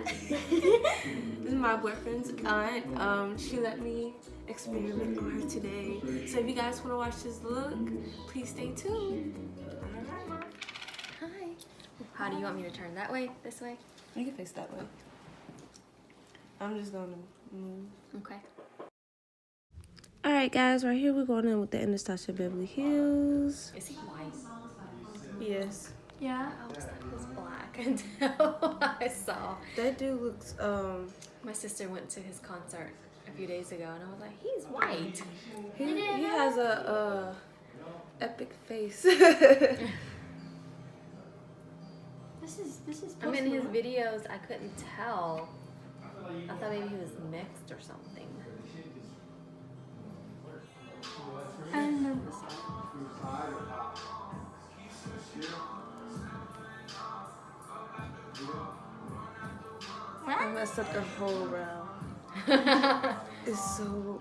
This is my boyfriend's aunt. She let me experiment on her today. So if you guys want to watch this look, please stay tuned. Alright. Hi. How do you want me to turn? That way? This way? You can face that way. I'm just gonna move. Okay. Alright guys, right here we're going in with the Anastasia Beverly Hills. Is he white? Yes. Yeah. I always thought he was black until I saw. That dude looks, My sister went to his concert a few days ago and I was like, he's white. he has a epic face. This is. I mean, in his videos, I couldn't tell. I thought maybe he was mixed or something. I'm nervous. I messed up the whole brow. It's so...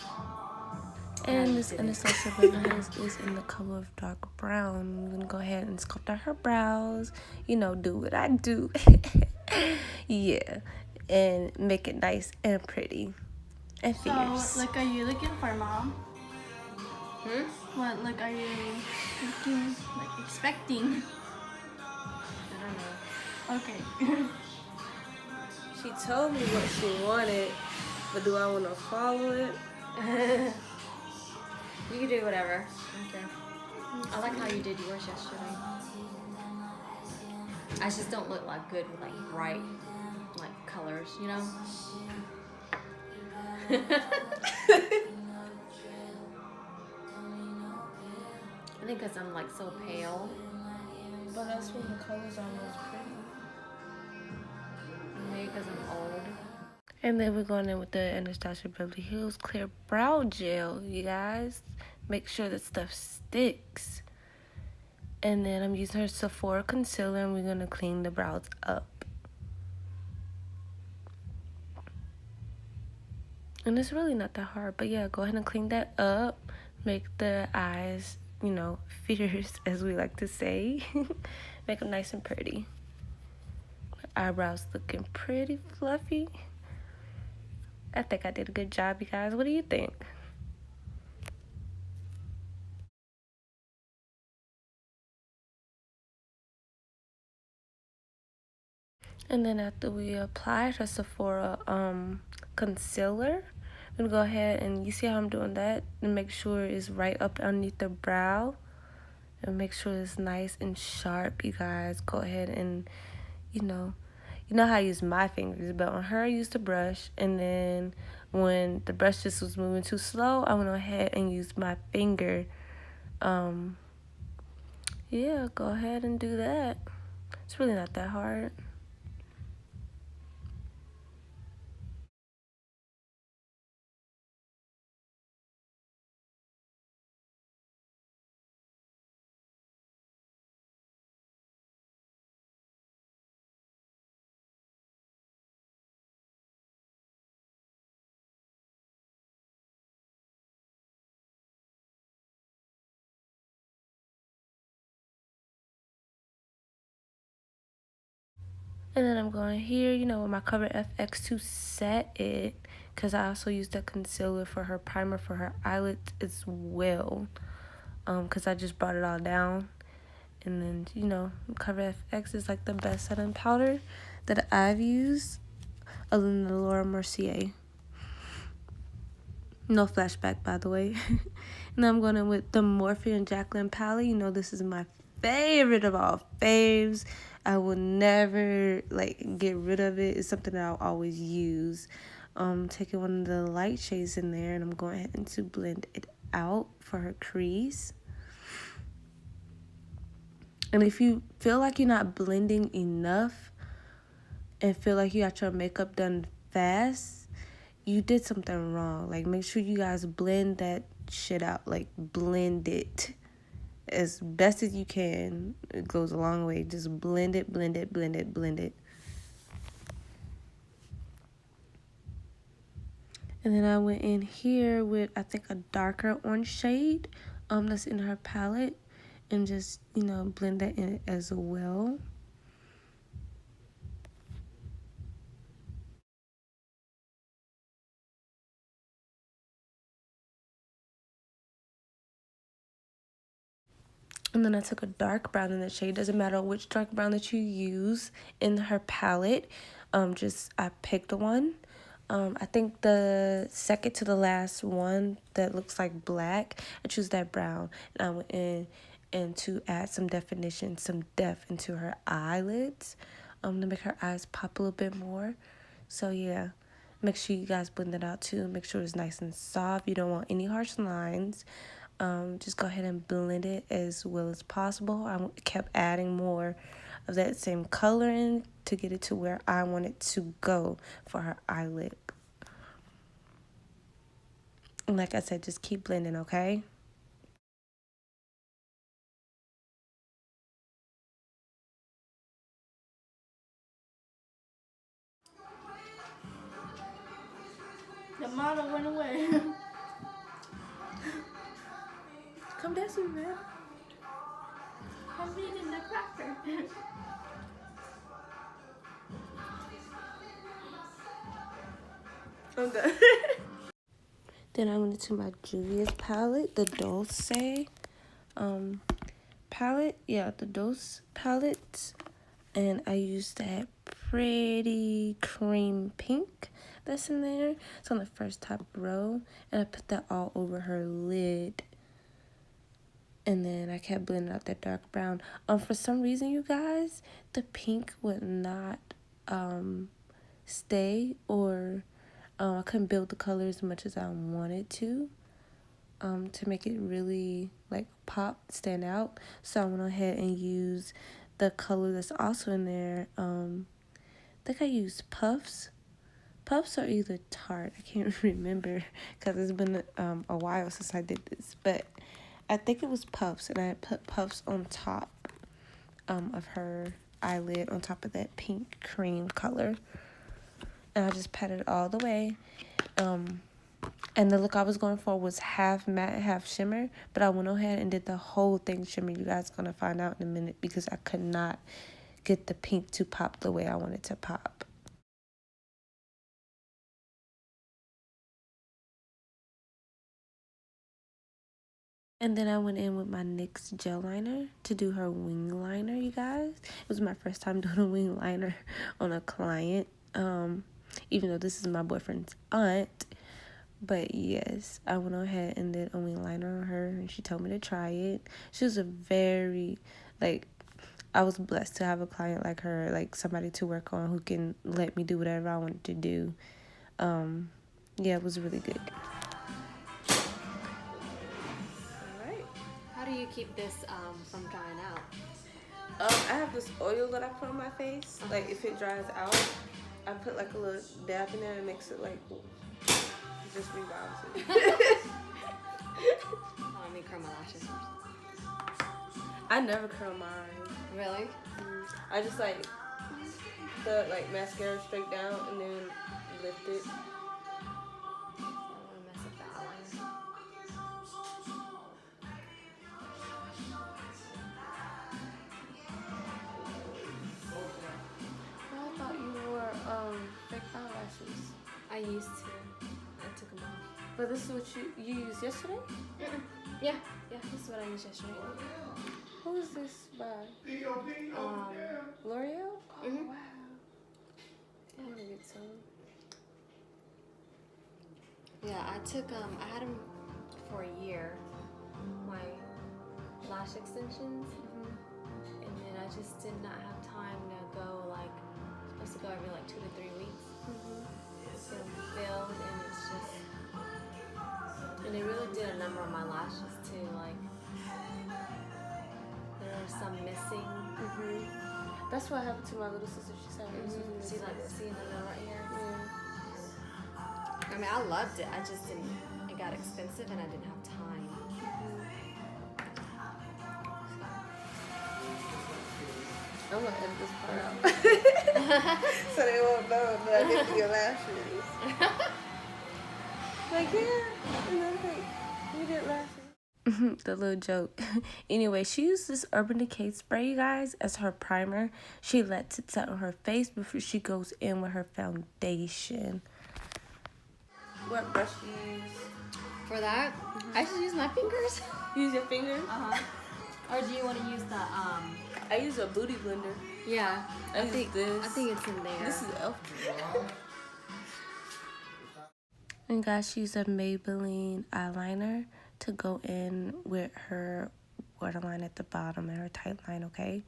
And this Anastasia Beverly Hills is in the color of dark brown. I'm gonna go ahead and sculpt out her brows. You know, do what I do. Yeah. And make it nice and pretty. And fierce. So, like, are you looking for mom? What, like, are you looking, like, expecting? I Okay. She told me what she wanted, but do I want to follow it? don't know. You can do whatever. Okay. I like how you did yours yesterday. I just don't look like good with like bright like colors, you know? I think because I'm like so pale. But that's when the colors are most pretty. Maybe because I'm old. And then we're going in with the Anastasia Beverly Hills Clear Brow Gel, you guys. Make sure that stuff sticks. And then I'm using her Sephora Concealer and we're going to clean the brows up. And it's really not that hard, but yeah, go ahead and clean that up. Make the eyes, you know, fierce, as we like to say. Make them nice and pretty. Eyebrows looking pretty fluffy. I think I did a good job, you guys. What do you think? And then after we applied her Sephora concealer, I'm gonna go ahead and you see how I'm doing that, and make sure it's right up underneath the brow, and make sure it's nice and sharp. You guys, go ahead and you know how I use my fingers, but on her I used the brush, and then when the brush just was moving too slow, I went ahead and used my finger. Yeah, go ahead and do that. It's really not that hard. And then I'm going here, you know, with my Cover FX to set it, because I also used the concealer for her primer for her eyelids as well, because I just brought it all down. And then, you know, Cover FX is like the best setting powder that I've used, other than the Laura Mercier. No flashback, by the way. And I'm going in with the Morphe and Jaclyn palette. You know, this is my favorite of all faves. I will never like get rid of it. It's something that I'll always use. Taking one of the light shades in there, and I'm going ahead to blend it out for her crease. And if you feel like you're not blending enough and feel like you got your makeup done fast, you did something wrong. Like, make sure you guys blend that shit out. Like, blend it as best as you can. It goes a long way. Just blend it, blend it, blend it, blend it. And then I went in here with, I think, a darker orange shade that's in her palette, and just, you know, blend that in as well. And then I took a dark brown in the shade. Doesn't matter which dark brown that you use in her palette. I picked one. I think the second to the last one that looks like black, I choose that brown. And I went in and to add some definition, some depth into her eyelids, to make her eyes pop a little bit more. So yeah, make sure you guys blend it out too. Make sure it's nice and soft. You don't want any harsh lines. Just go ahead and blend it as well as possible. I kept adding more of that same color in to get it to where I want it to go for her eyelid. And like I said, just keep blending, okay? The model went away. Come dance with me, man. I'm eating the cracker. I'm done. Then I went into my Juvia's palette, the Douce palette. Yeah, the Douce palette. And I used that pretty cream pink that's in there. It's on the first top row. And I put that all over her lid. And then I kept blending out that dark brown. For some reason, you guys, the pink would not stay, or I couldn't build the color as much as I wanted to make it really like pop, stand out. So I went ahead and used the color that's also in there. I think I used Puffs. Puffs are either Tarte. I can't remember because it's been a while since I did this. But I think it was Puffs, and I put Puffs on top of her eyelid, on top of that pink cream color. And I just patted it all the way. And the look I was going for was half matte, half shimmer. But I went ahead and did the whole thing shimmer. You guys are going to find out in a minute because I could not get the pink to pop the way I wanted to pop. And then I went in with my NYX gel liner to do her wing liner, you guys. It was my first time doing a wing liner on a client. Even though this is my boyfriend's aunt. But yes, I went ahead and did a wing liner on her, and she told me to try it. She was a very, I was blessed to have a client like her, like somebody to work on who can let me do whatever I wanted to do. Yeah, it was really good. Alright. How do you keep this from drying out? I have this oil that I put on my face. Like, if it dries out, I put like a little dab in there and makes it like just revives it. Let me curl my lashes first. I never curl mine. Really? I just like the mascara straight down and then lift it. I don't want to mess up the eyeliner. I thought you wore fake eyelashes. I used to. I took them off. But this is what you used yesterday? Yeah, this is what I used yesterday. Who is this by? L'Oreal? Oh, wow. I want to get some. Yeah, I took I had them for a year, my lash extensions, and then I just did not have time to go supposed to go every 2 to 3 weeks. Get them filled, and it's just, and it really did a number on my lashes too. There are some missing. That's what happened to my little sister. She said, See in the middle right here. Yeah. I mean, I loved it. I just didn't. It got expensive, and I didn't have time. I'm gonna edit this part out so they won't know that I did your lashes. Like, yeah, and then you did lashes. The little joke. Anyway, she used this Urban Decay spray, you guys, as her primer. She lets it set on her face before she goes in with her foundation. What brush do you use? For that, I just use my fingers. Use your fingers? Or do you want to use the I use a booty blender. Yeah, I think this. I think it's in there. This is elf. And guys, she used a Maybelline eyeliner to go in with her waterline at the bottom and her tight line, okay?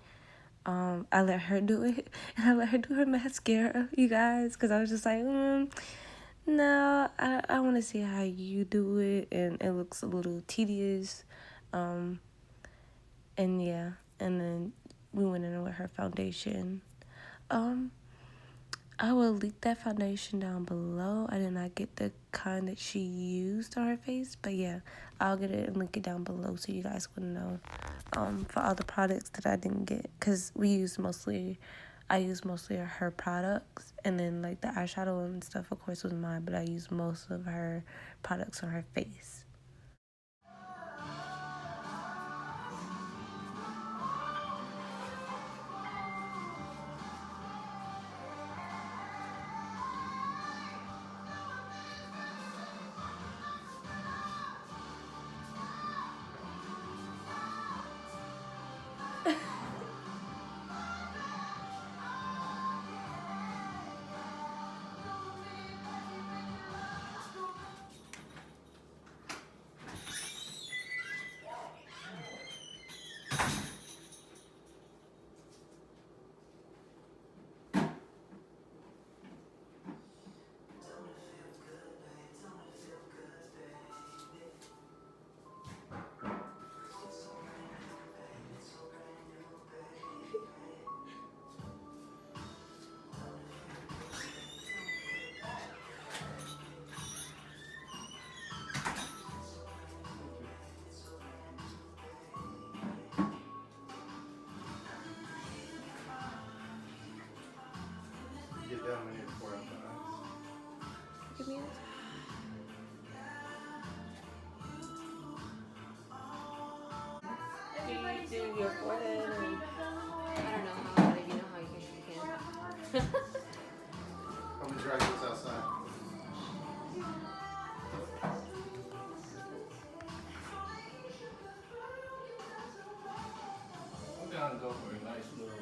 I let her do it, and I let her do her mascara, you guys, because I was just like, no, I want to see how you do it, and it looks a little tedious, and yeah, and then we went in with her foundation. I will link that foundation down below. I did not get the kind that she used on her face, but yeah, I'll get it and link it down below so you guys would know for all the products that I didn't get, because I used mostly her products, and then like the eyeshadow and stuff of course was mine, but I used most of her products on her face. Get down when you pour out the ice. Give me it. Do you do your forehead and I don't know how, but you know how you can. I'm gonna drag this outside. I'm gonna go for a nice little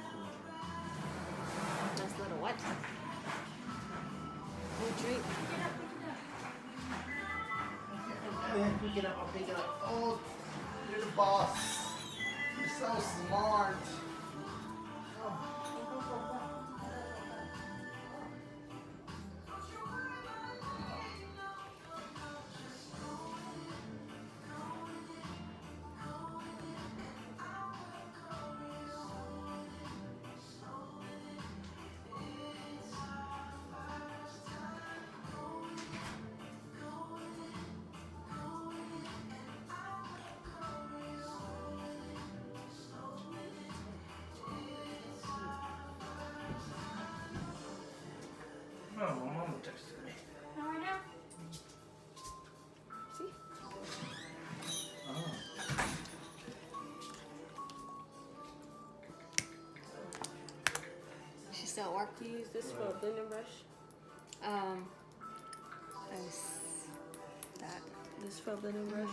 Nice little what? Little drink. Pick it up, I'll pick it up. Oh, you're the boss. You're so smart. Oh, my mama texted me. Not right now. Oh. She's still at work. do you use this for a blending brush? That. This for a blending brush?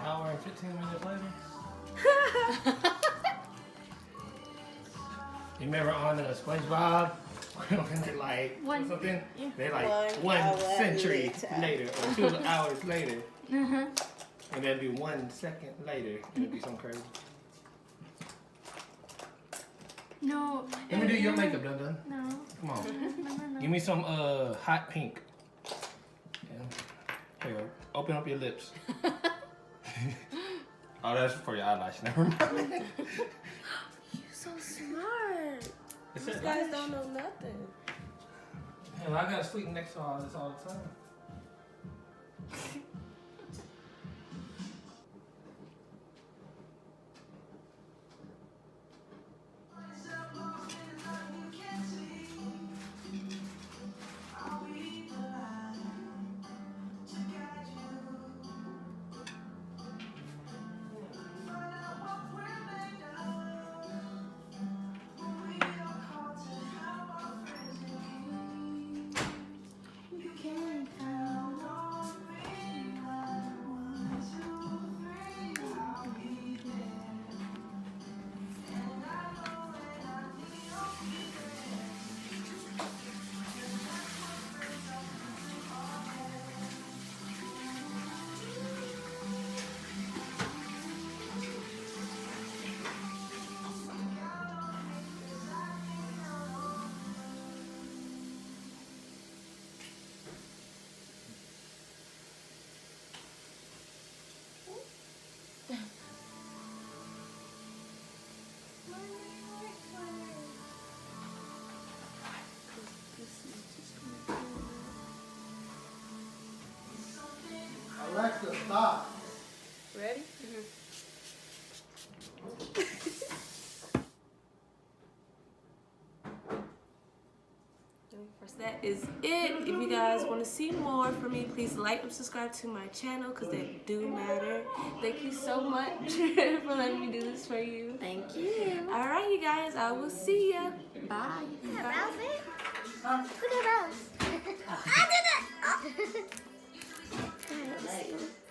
Hour and 15 minutes later. You remember on the SpongeBob? When they like One- something? yeah. They like 1 hour century later. later or 2 hours later. Uh-huh. And then be 1 second later. It'd be something crazy. No. Let me do your makeup, Dun Dun. No. Come on. No. Give me some hot pink. Yeah. Here, open up your lips. Oh, that's for your eyelash. Never mind. You're so smart. It's These a- guys don't know nothing. Hell, I gotta sleep next to all this all the time. back to the top. Ready? That is it. If you guys want to see more from me, please like and subscribe to my channel because they do matter. Thank you so much for letting me do this for you. Thank you. All right, you guys. I will see ya. Bye. Look at brows, babe. Look at brows. I did it! Oh.